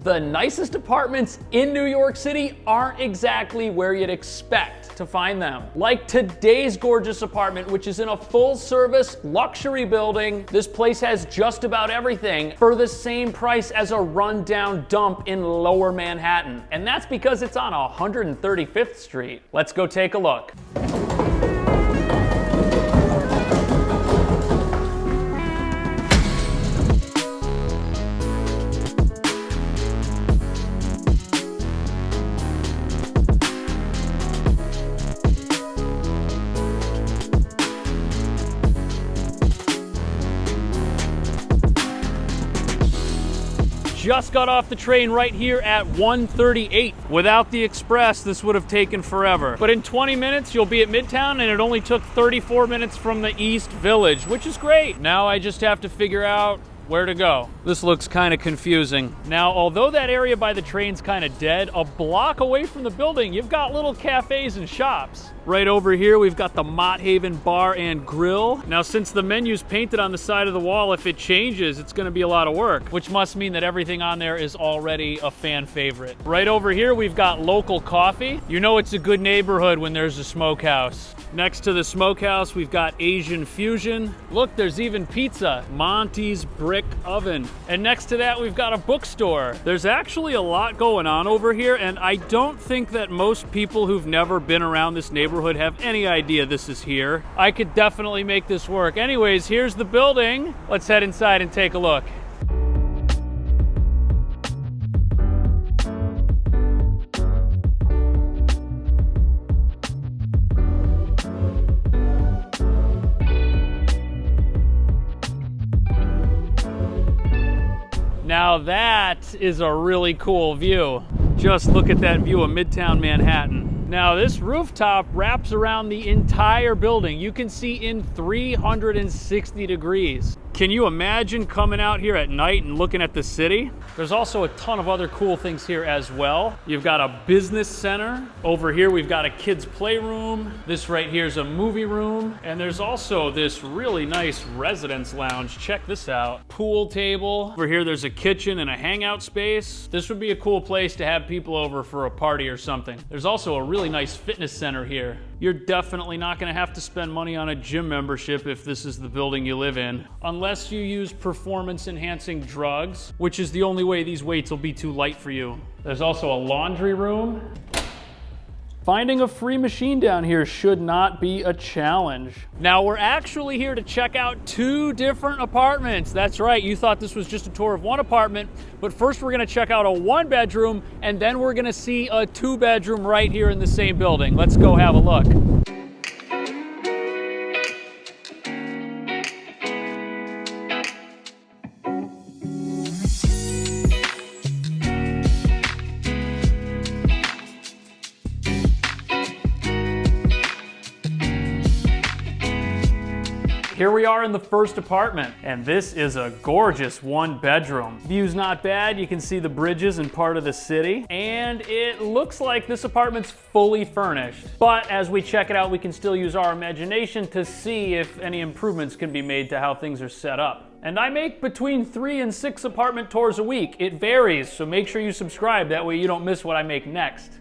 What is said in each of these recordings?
The nicest apartments in New York City aren't exactly where you'd expect to find them. Like today's gorgeous apartment, which is in a full-service luxury building. This place has just about everything for the same price as a rundown dump in Lower Manhattan. And that's because it's on 135th Street. Let's go take a look. Just got off the train right here at 1:38. Without the express, this would have taken forever. But in 20 minutes, you'll be at Midtown, and it only took 34 minutes from the East Village, which is great. Now I just have to figure out where to go. This looks kind of confusing. Now, although that area by the train's kind of dead, a block away from the building, you've got little cafes and shops. Right over here, we've got the Mott Haven Bar and Grill. Now, since the menu's painted on the side of the wall, if it changes, it's gonna be a lot of work, which must mean that everything on there is already a fan favorite. Right over here, we've got local coffee. You know it's a good neighborhood when there's a smokehouse. Next to the smokehouse, we've got Asian fusion. Look, there's even pizza, Monty's Brick Oven. And next to that, we've got a bookstore. There's actually a lot going on over here, and I don't think that most people who've never been around this neighborhood have any idea this is here. I could definitely make this work. Anyways, here's the building. Let's head inside and take a look. Now that is a really cool view. Just look at that view of Midtown Manhattan. Now this rooftop wraps around the entire building. You can see in 360 degrees. Can you imagine coming out here at night and looking at the city? There's also a ton of other cool things here as well. You've got a business center. Over here, we've got a kids' playroom. This right here is a movie room. And there's also this really nice residence lounge. Check this out. Pool table. Over here, there's a kitchen and a hangout space. This would be a cool place to have people over for a party or something. There's also a really nice fitness center here. You're definitely not gonna have to spend money on a gym membership if this is the building you live in, unless you use performance-enhancing drugs, which is the only way these weights will be too light for you. There's also a laundry room. Finding a free machine down here should not be a challenge. Now we're actually here to check out 2 different apartments. That's right, you thought this was just a tour of one apartment, but first we're gonna check out a 1-bedroom, and then we're gonna see a 2-bedroom right here in the same building. Let's go have a look. Here we are in the first apartment, and this is a gorgeous 1-bedroom. View's not bad, you can see the bridges and part of the city, and it looks like this apartment's fully furnished. But as we check it out, we can still use our imagination to see if any improvements can be made to how things are set up. And I make between 3 and 6 apartment tours a week. It varies, so make sure you subscribe, that way you don't miss what I make next.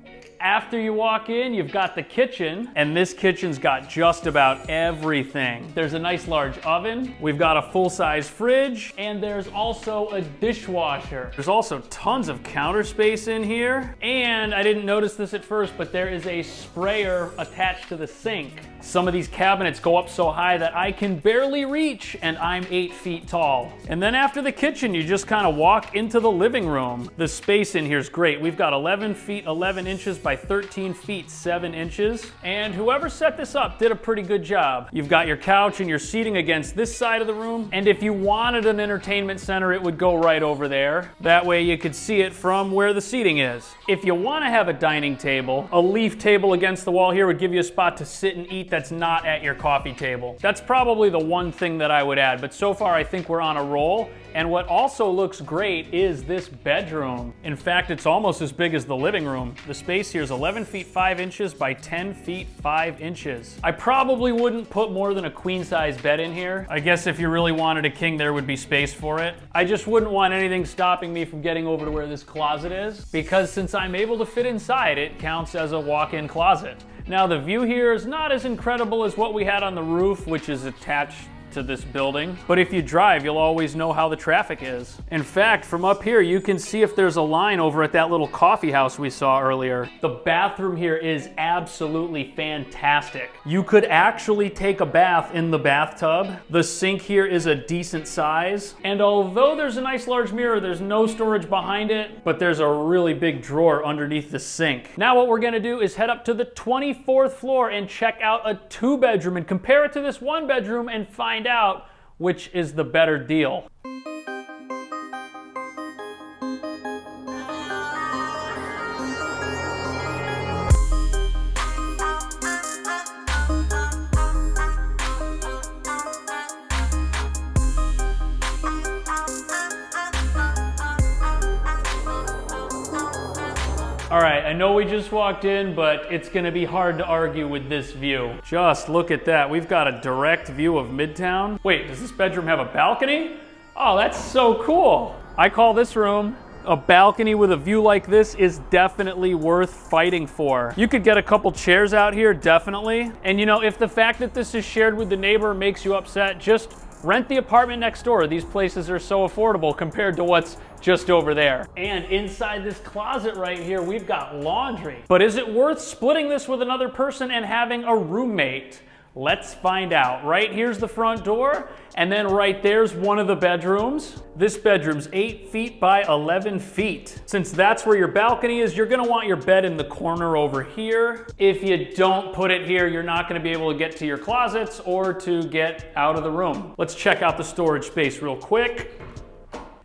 After you walk in, you've got the kitchen, and this kitchen's got just about everything. There's a nice large oven, we've got a full-size fridge, and there's also a dishwasher. There's also tons of counter space in here, and I didn't notice this at first, but there is a sprayer attached to the sink. Some of these cabinets go up so high that I can barely reach, and I'm 8 feet tall. And then after the kitchen, you just kind of walk into the living room. The space in here is great. We've got 11 feet 11 inches by 13 feet 7 inches, and whoever set this up did a pretty good job. You've got your couch and your seating against this side of the room, and if you wanted an entertainment center, it would go right over there. That way you could see it from where the seating is. If you want to have a dining table, a leaf table against the wall here would give you a spot to sit and eat seat that's not at your coffee table. That's probably the one thing that I would add, but so far I think we're on a roll. And what also looks great is this bedroom. In fact, it's almost as big as the living room. The space here is 11 feet 5 inches by 10 feet 5 inches. I probably wouldn't put more than a queen size bed in here. I guess if you really wanted a king, there would be space for it. I just wouldn't want anything stopping me from getting over to where this closet is, because since I'm able to fit inside, it counts as a walk-in closet. Now the view here is not as incredible as what we had on the roof, which is attached to this building, but if you drive, you'll always know how the traffic is. In fact, from up here, you can see if there's a line over at that little coffee house we saw earlier. The bathroom here is absolutely fantastic. You could actually take a bath in the bathtub. The sink here is a decent size, and although there's a nice large mirror, there's no storage behind it, but there's a really big drawer underneath the sink. Now what we're gonna do is head up to the 24th floor and check out a 2-bedroom and compare it to this 1-bedroom and find out which is the better deal. All right, I know we just walked in, but it's gonna be hard to argue with this view. Just look at that. We've got a direct view of Midtown. Wait, does this bedroom have a balcony? Oh, that's so cool. I call this room a balcony with a view like this is definitely worth fighting for. You could get a couple chairs out here, definitely. And you know, if the fact that this is shared with the neighbor makes you upset, just rent the apartment next door. These places are so affordable compared to what's just over there. And inside this closet right here, we've got laundry. But is it worth splitting this with another person and having a roommate? Let's find out. Right here's the front door, and then right there's one of the bedrooms. This bedroom's 8 feet by 11 feet. Since that's where your balcony is, you're gonna want your bed in the corner over here. If you don't put it here, you're not gonna be able to get to your closets or to get out of the room. Let's check out the storage space real quick.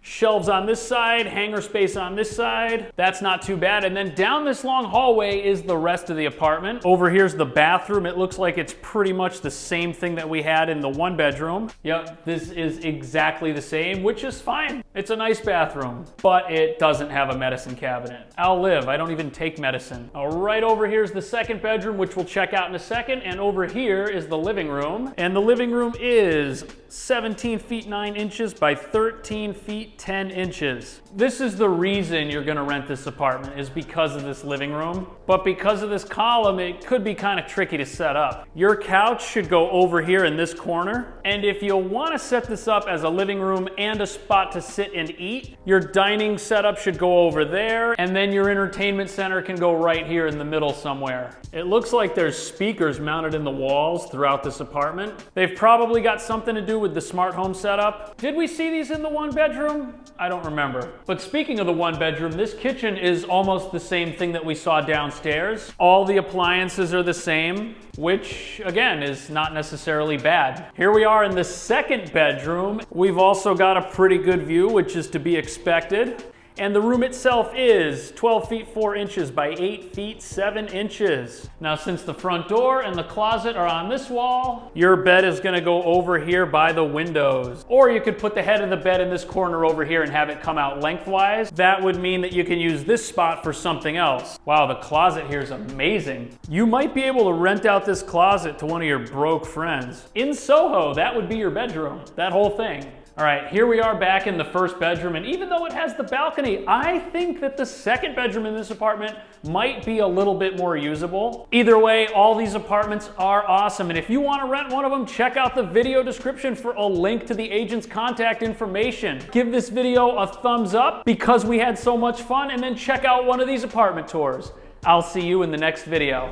Shelves on this side, hanger space on this side. That's not too bad. And then down this long hallway is the rest of the apartment. Over here's the bathroom. It looks like it's pretty much the same thing that we had in the 1-bedroom. Yep, this is exactly the same, which is fine. It's a nice bathroom, but it doesn't have a medicine cabinet. I'll live, I don't even take medicine. Right over here's the 2nd bedroom, which we'll check out in a second. And over here is the living room. And the living room is 17 feet 9 inches by 13 feet 10 inches. This is the reason you're gonna rent this apartment, is because of this living room. But because of this column, it could be kind of tricky to set up. Your couch should go over here in this corner. And if you wanna set this up as a living room and a spot to sit and eat, your dining setup should go over there. And then your entertainment center can go right here in the middle somewhere. It looks like there's speakers mounted in the walls throughout this apartment. They've probably got something to do with the smart home setup. Did we see these in the 1-bedroom? I don't remember. But speaking of the 1-bedroom, this kitchen is almost the same thing that we saw downstairs. All the appliances are the same, which again is not necessarily bad. Here we are in the 2nd bedroom. We've also got a pretty good view, which is to be expected. And the room itself is 12 feet 4 inches by 8 feet 7 inches. Now, since the front door and the closet are on this wall, your bed is gonna go over here by the windows. Or you could put the head of the bed in this corner over here and have it come out lengthwise. That would mean that you can use this spot for something else. Wow, the closet here is amazing. You might be able to rent out this closet to one of your broke friends. In Soho, that would be your bedroom, that whole thing. All right, here we are back in the 1st bedroom, and even though it has the balcony, I think that the 2nd bedroom in this apartment might be a little bit more usable. Either way, all these apartments are awesome, and if you want to rent one of them, check out the video description for a link to the agent's contact information. Give this video a thumbs up because we had so much fun, and then check out one of these apartment tours. I'll see you in the next video.